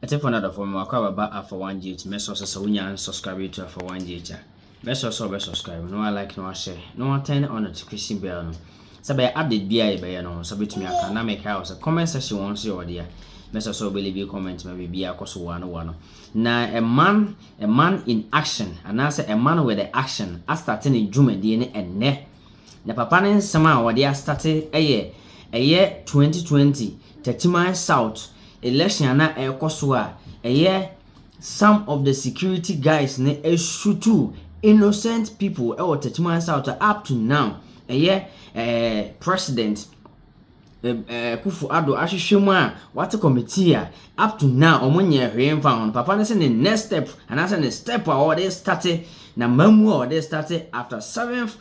I take another form of Alpha OneTV. Mess us so we can subscribe to Alpha OneTV. Mess us so subscribe. No one like, no one share, no one turn on notification bell. So by update BI by no, so between me can make house a comment section once you order. Mess us so believe you comment maybe be a cost 101. Now a man in action, and answer a man with the action. I starting in June and ne. The papa ne sama what they started a year 2020. 30 miles south. Election na ekoswa some of the security guys ne shoot innocent people 30 miles south up to now president Kufu Ado ahwehwemu a what committee up to now omonye hwe mfa papa ne say the next step and I say the step or they started na mamu or they started after 7th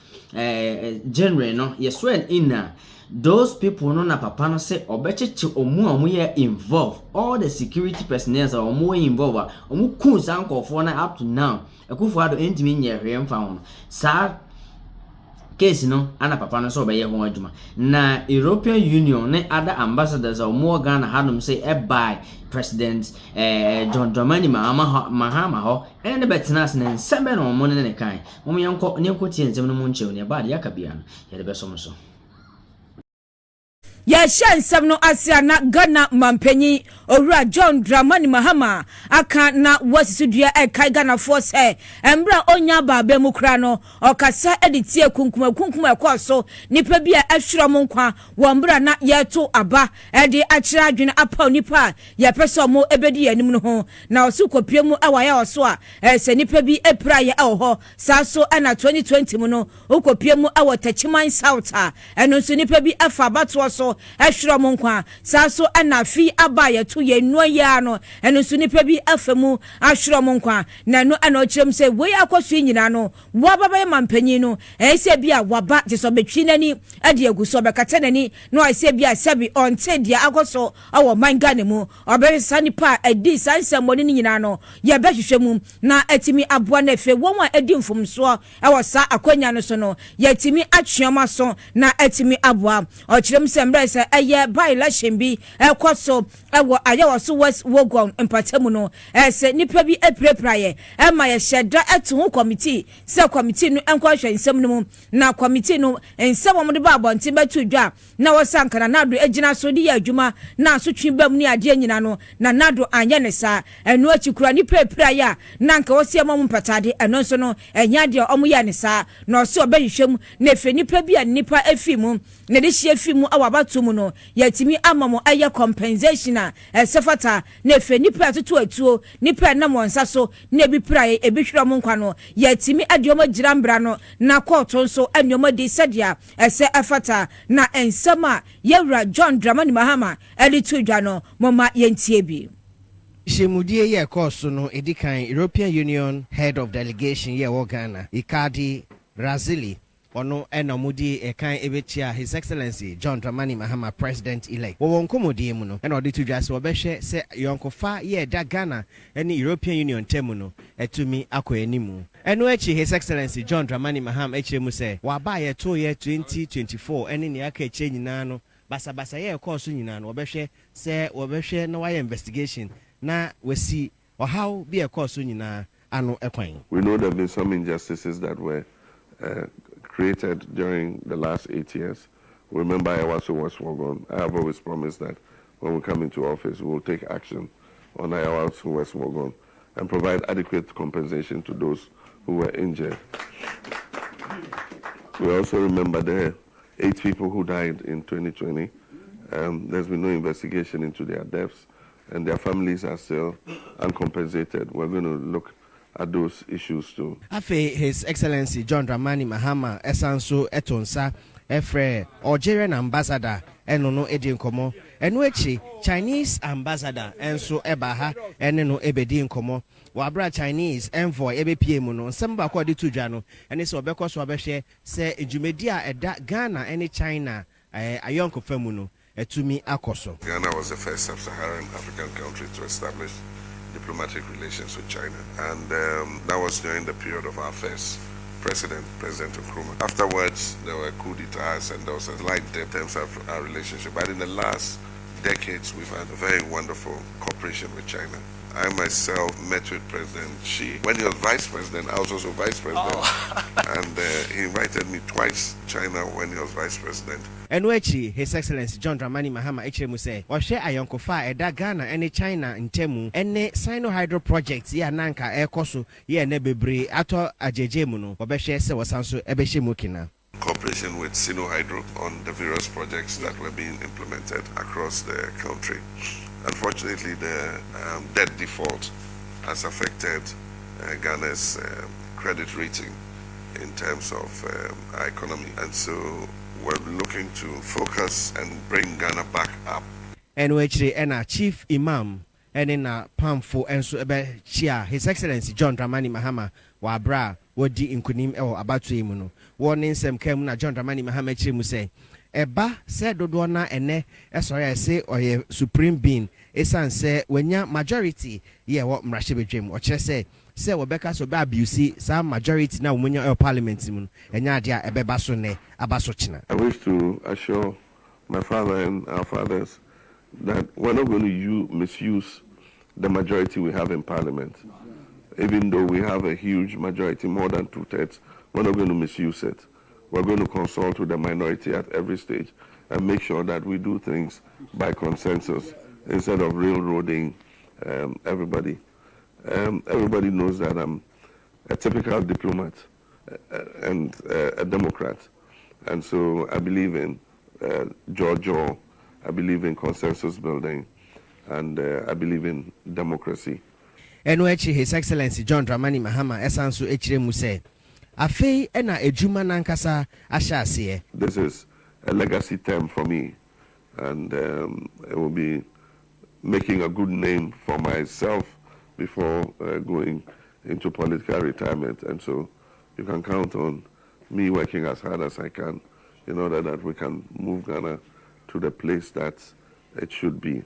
January no yes when in those people no na papa no say obecheche omu ye involved all the security personnel are omu involved omu kun sankofo na up to now Kufu Ado entimi nye hwe mfa ho sa Kesi no ana papa no so be ye ho adwuma na European Union ne other ambassadors or more Ghana hadum say by President John Dramani Mahama ho ene betena na nsembe no mo ne kan mo yanko ne nkotie nsem no mo nchew ne ba de yakabia no ye de beso so ya shansam no asia na Ghana mampanyi owura John Dramani Mahama aka na wasisudua kai Ghana force embra onya baba mu kra no okasa editie kunkum ekoso nipa bia ahwera mo nkwa wo mbra na yeto aba edi akira adwene apa nipa ya peso mo ebedi anim no ho na osu kopie mu awaya oso a se nipa bi epra ye ho sa so na 2020 mu no okopie mu awo tachiman south a eno so nipa bi afa bato so ehwera mo nkwa sa so na fi aba ye to ye no ya no eno so nipa bi afamu ahwera mo nkwa na no ana okirem se we akoso nyina no wo baba mampanyi no se bia waba je so betwi nani ade aguso bekata nani no se bia sebi onte dia akoso awo manga mu obere sanipa edi sansem ni nyina no ye behwehwemu na atimi aboa na efe won a edi mfomso awo sa akonya no so no ye timi atweoma so na atimi aboa okirem se mbre se eye by election bi ekoso ewo ayawo so wogon empatemu no se nipa bi eprepraye ma ye sheda etu ho committee se committee no enkwahwe nsem no mu na committee no ensem mo de ba abonte betu dwa na wo sankana nado agina so de ya adwuma na so twibam ni ade nyina no na nado anye ne sa enu akikura ni prepraye na nka wo se mo mpatade eno so no enya de omo ya ne sa na so obehwehwem na efe nipa bi a nipa afimu na de hie afimu awabatu mu no yatimi amamo aye compensation a sefata na efe nipa atutu atuo nipa na monsa so na bi praye ebihwera mo nkwa no yatimi adioma girambra no na court nso anyoma de sadia ese afata na ensama yewra John Dramani Mahama editu dwa no moma yentie bi Shemudie ye course no edikan European Union head of delegation ye wo Ghana Ikadi Razili ono enomudi ekan ebetia His Excellency John Dramani Mahama President elect wo nkomodie mu no ena odi tudwa se obehwe se yonkofa ye da Ghana ene European Union temu no etumi akoyanimu eno echi His Excellency John Dramani Mahama echiremu se waba ye to ye 2024 ene ne aka eche nyina no basa ye course nyina no obehwe na why investigation na wasi or how be a course nyina ano ekwan. We know there have been some injustices that were created during the last 8 years. Remember, I was Westmoreland. I have always promised that when we come into office, we will take action on Ayawasu Westmoreland and provide adequate compensation to those who were injured. We also remember there are 8 people who died in 2020. There's been no investigation into their deaths, and their families are still uncompensated. We're going to look at those issues too. Afe His Excellency John Dramani Mahama esanso etonsa efre Algerian ambassador enono edi nkomo eno echi Chinese ambassador enso ebaha eneno ebedi nkomo wabra Chinese envoy ebepie mu no nsamba kwa de tudwa no ene se obekoso obehwe se ejumedi a eda Ghana ene China ayonko famu no etumi akoso. Ghana was the first sub-Saharan African country to establish diplomatic relations with China, and that was during the period of our first President Akroma. Afterwards, there were coup d'etats and there was a slight dip in terms of our relationship. But in the last decades, we've had a very wonderful cooperation with China. I myself met with President Xi. When he was vice president, I was also vice president. And he invited me twice to China when he was vice president. And His Excellency John Dramani Mahama Echemu say, Oshe Ayonkofa Eda Ghana and China in Temu and Sino Hydro projects ya Nanka Ekoso ye nebebre ato ajejemuno Obeshe se wasanso ebeshe mukina. Cooperation with Sino Hydro on the various projects that were being implemented across the country. Unfortunately, the debt default has affected Ghana's credit rating in terms of our economy. And so we're looking to focus and bring Ghana back up. And our Chief Imam and in a Pamfo and so Chia, His Excellency John Dramani Mahama, Wabra, Wodi Inkunim or Abatu Imuno. Warning some Kemuna John Dramani Mahama Chimu say. Eba said Dodwana ene sorry say or ye supreme being esan say when ya majority ye what mrashibe dream or say Webeka so ba abuse some majority now when your parliament mun enya dia ebeba so ne abaso china. I wish to assure my father and our fathers that we're not going to misuse the majority we have in parliament. Even though we have a huge majority, more than 2/3, we're not going to misuse it. We're going to consult with the minority at every stage and make sure that we do things by consensus instead of railroading everybody. Everybody knows that I'm a typical diplomat and a Democrat. And so I believe in jaw, I believe in consensus building, and I believe in democracy. And His Excellency John Dramani Mahama Esansu Echiremu say, Afe ena ejuma nankasa ashasiye. This is a legacy term for me, and it will be making a good name for myself before going into political retirement. And so you can count on me working as hard as I can in order that we can move Ghana to the place that it should be.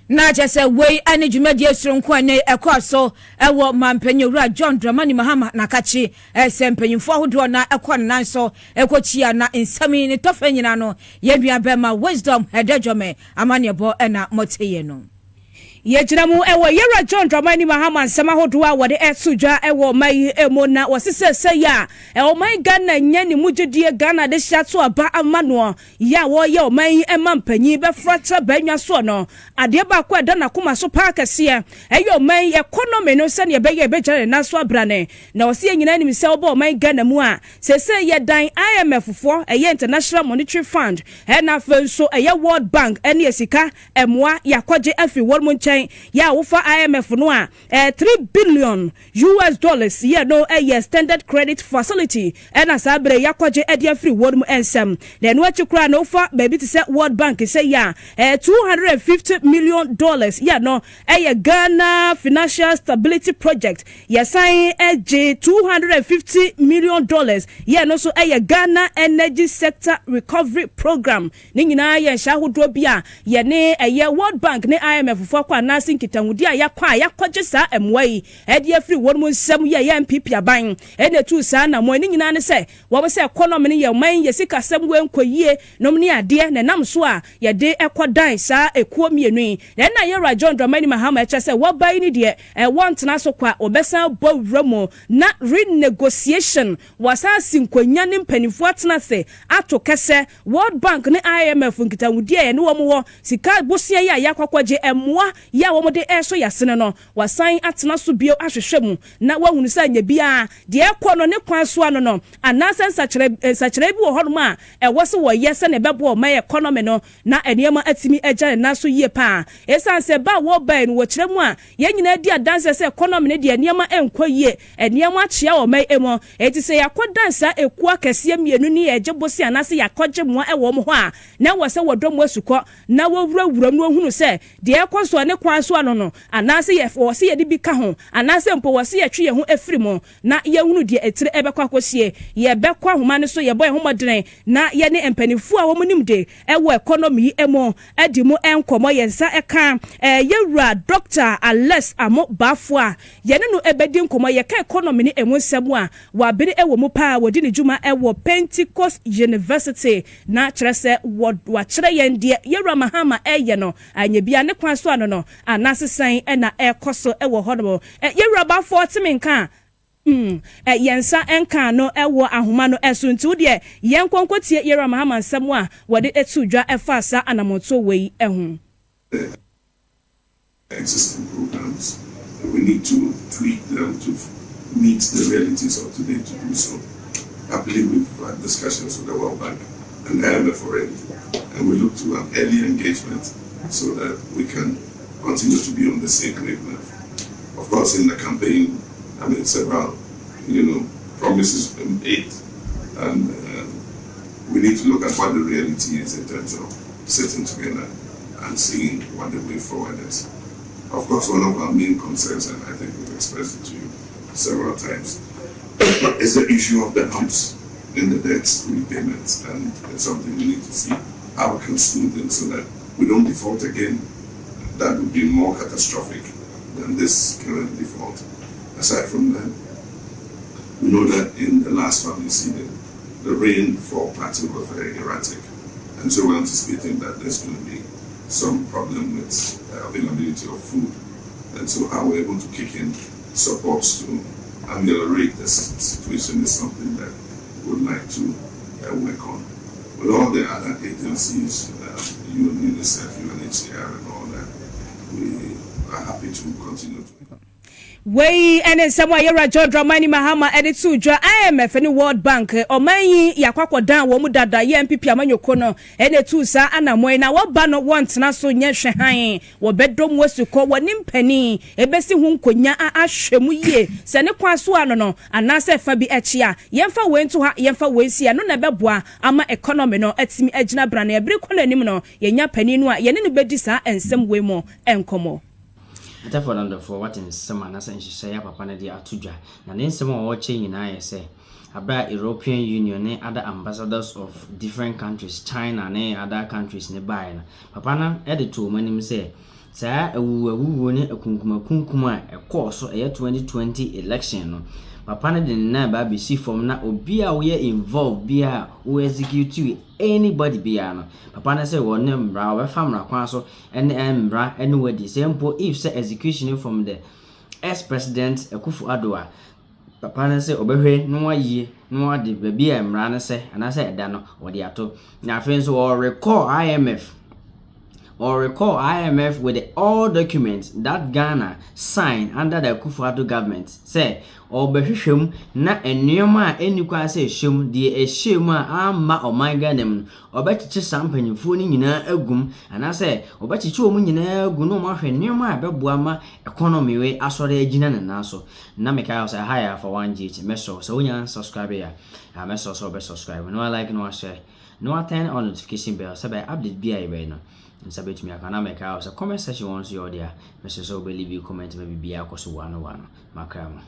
Na just a way any Jumedia strong kwane ekwaso ewo mampenyura John Dramani Mahama nakachi sempenyin fo hodo na ekwa nanso ekochia na insami ni tofenyina no yebia bema wisdom hedejome amanebo na moteye no Yejinamu ewo yera John Dramani Mahama nsema hodoa wode esujwa ewo mai emona wasese ya ewo mai Ghana nyani mujidie Ghana de shato aba amano ya wo ye o mai emampanyi be fratra banwa so no ade ba kwa da na kuma so pa kase eyo mai economy no se ne be ye be jare na so abrane na wose nyina nim se obo mai Ghana mu a sese ye dan IMF fo eye International Monetary Fund na fenso eye World Bank ene esika emwa yakwaje afi world ya ufa IMF no a $3 billion yeah no a standard credit facility and asabre yakwaje edia free world mu ensem then what you cry no ufa baby to say World Bank say ya $250 million yeah no a Ghana financial stability project ya sign $250 million yeah no so a Ghana energy sector recovery program ni nyina ya shahudo bia ye ne a World Bank ne IMF for kwa nasi kitangudi ayakwa yakwaje sa emwai ede free won mu nsam ye MPP aban ene tu sa na mo ni nyina ne se wo se economy ne ye man ye sika sam wenkɔyie nom ne ade na nam so a ye de ekodan sa ekuo mienu na ye John Dramani Mahama eche se wo bai ni de want na so kwa obesa bowramo na renegotiation wasa sinkonya ne mpanifo atena se ato kese World Bank ne IMF nkitangudi ye ne wo mo sika bosia ye ayakwakwaje emwa ya wo de eso yasene no wasan atena so bio ahwehwemu na wahunu sa nya bia de ekɔ no ne kwan so ano no anasa nsakire bi wo hodom a ɛwɔ se wo yese ne bɛbo ma economy no na eniema atimi agya na so yie pa esanse ba wo ban wo kyerɛ mu a ye nyina di adanse se economy ne de eniema enkɔ yie eniema akyea wo mai emo eti se yakɔdansa eku akɛse mienu ne ɛgye bosi anase yakɔgye mo ɛwɔ mo ho a na wo se wodom asukɔ na wo wurawura no hunu se de ekɔ so ne ne kwan so ano no anase ye fo se ye de bi ka ho anase mpo wo se ye twe ye ho afiri mo na ye hunu de etire ebekwa akosie ye bekwa homa ne so ye boy homodren na ye ne empanifu a wo munim de ewo economy emo edi mu enkomo ye nsa eka yewura Dr. Alex Amo Bafo a ye ne no ebedi nkomo ye ka economy ne emu nsem a wa bere ewo mu pa wodi ne djuma ewo Pentecost University na kyerese wa kyere ye ndie yewura Mahama eye no anya bia ne kwan so ano no anasesan na ekoso ewo hodo yewura Bafo timinka yensa enka no ewo ahoma no esuntu de yenkonkotie yewura Mahama nsem a wode etudwa efa asa anamoto wei ehu existing programs. We need to tweak them to meet the realities of today to do so. Happily, we've had discussions with the World Bank and the IMF already, and we look to an early engagement so that we can continue to be on the same wavelength. Of course, in the campaign, I made several, promises made, and we need to look at what the reality is in terms of sitting together and seeing what the way forward is. Of course, one of our main concerns, and I think we've expressed it to you several times, is the issue of the humps in the debt repayments, and it's something we need to see how we can smooth them so that we don't default again. That would be more catastrophic than this current default. Aside from that, we know that in the last family season, the rainfall pattern was very erratic, and so we're anticipating that there's going to be some problem with availability of food, and so how we're able to kick in supports to ameliorate the situation is something that we would like to work on. With all the other agencies, UNICEF, UNHCR and all that, we are happy to continue to. Wey ene semwa yera John Dramani Mahama edit to dra IMF ni World Bank omanyi yakwakwo dan wo mu dada ye MPP amanyoko no ene tu sa anamoy na wo ba no want na so nye hwehan wo bedom wasuko wo nimpani ebesi hu nkonya ahwemu ye se ne kwa so ano no anase fa bi echia yemfa we ntu ha yemfa we sia no na beboa ama economy no atimi agina bra na ebiri kono anim no yenya pani no a yene ne bedi sa ensem we mo enkomo Therefore, for what in some manner and she say, Papa Nadia Atuja, and then some more watching in I say about European Union, other ambassadors of different countries, China, and other countries nearby. Papa, added to when say, Sir, we won a kunkuma, a course, a year 2020 election. Papa didn't never be see from now, or be aware involved, be a who execute anybody be an. Papa say, well, name Brower, family, council, and Embra, anyway, the same po if say execution from the ex-president Akufo-Addo. Papa say, obey, no ye, no, the baby, and Rana say, and I said, Dano, or the ato. Now, friends, or recall IMF. Or recall IMF with all documents that Ghana signed under the Akufo-Addo government. Say, or behishum na enyoma enikwa say shum de eshema amma o my ganem obechiche sampanyfo ni nyina agum ana say obechiche omu nyina agu no ma hwe nyoma abeboa ma economy we asore agina na so na meka say higher for 1G meso so nya subscribe ya meso so be subscribe no like no share no turn on notification bell so be update bi ayi no nsabe tumi aka na meka say comment section once you there meso so be leave you comment maybe bi akoso one makram